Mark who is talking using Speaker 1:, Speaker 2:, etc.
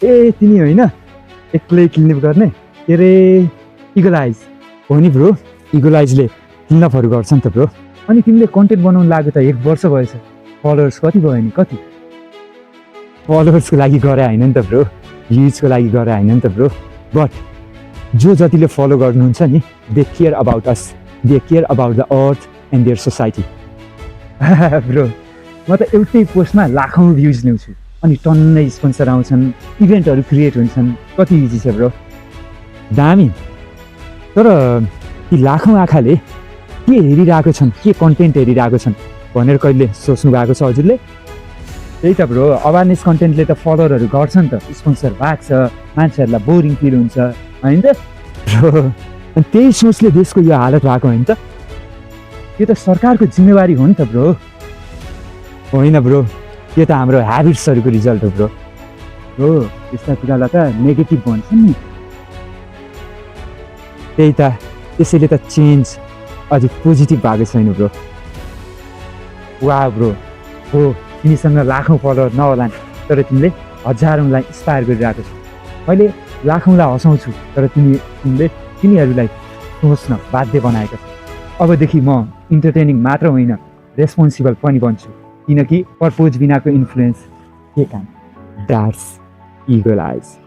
Speaker 1: ए तिमी होइन एक्लै क्लिनअप गर्ने के अरे इगल आइज हो नि ब्रो। इगल आइजले क्लिनअपहरू गर्छ नि त ब्रो। अनि तिमीले कन्टेन्ट बनाउनु लाग्यो त 1 वर्ष भएछ, फलोवर्स कति भयो नि? कति फलोवर्सको लागि गरे होइन नि त ब्रो, भ्युजको लागि गरे होइन नि त ब्रो। बट जो जतिले फलो गर्नुहुन्छ नि, they care about us, they care about the earth and their society. Bro म त एउटै पोस्टमा लाखौँ भ्युज ल्याउँछु अनि टन्नै स्पोन्सर आउँछन्, इभेन्टहरू क्रिएट हुन्छन्। कति इजी छ ब्रो, दामी। तर ती लाखौँ आँखाले के हेरिरहेको छन्, के कन्टेन्ट हेरिरहेको छन् भनेर कहिले सोच्नु भएको छ हजुरले? त्यही त ब्रो, अवेरनेस कन्टेन्टले त फलोअरहरू गर्छ नि त, स्पोन्सर भाग्छ, मान्छेहरूलाई बोरिङ फिल हुन्छ होइन त ब्रो। अनि त्यही सोचले देशको यो हालत भएको होइन त? यो त सरकारको जिम्मेवारी हो नि त ब्रो। होइन ब्रो, यो त हाम्रो ह्याबिट्सहरूको रिजल्ट हो ब्रो। ब्रो यस्ता कुरालाई त नेगेटिभ भन्छन् नि। त्यही त, त्यसैले त चेन्ज अझै पोजिटिभ भएको छैन ब्रो। वा ब्रो, हो तिमीसँग लाखौँ फलोअर नहोलान् तर तिमीले हजारौँलाई इन्स्पायर गरिरहेको छौ। मैले लाखौँलाई हँसाउँछु तर तिनीहरूलाई सोच्न बाध्य बनाएको छ। अबदेखि म इन्टरटेनिङ मात्र होइन, रेस्पोन्सिबल पनि बन्छु, किनकि पर्पोज बिनाको इन्फ्लुएन्स के काम। द्याट्स इगल आइज।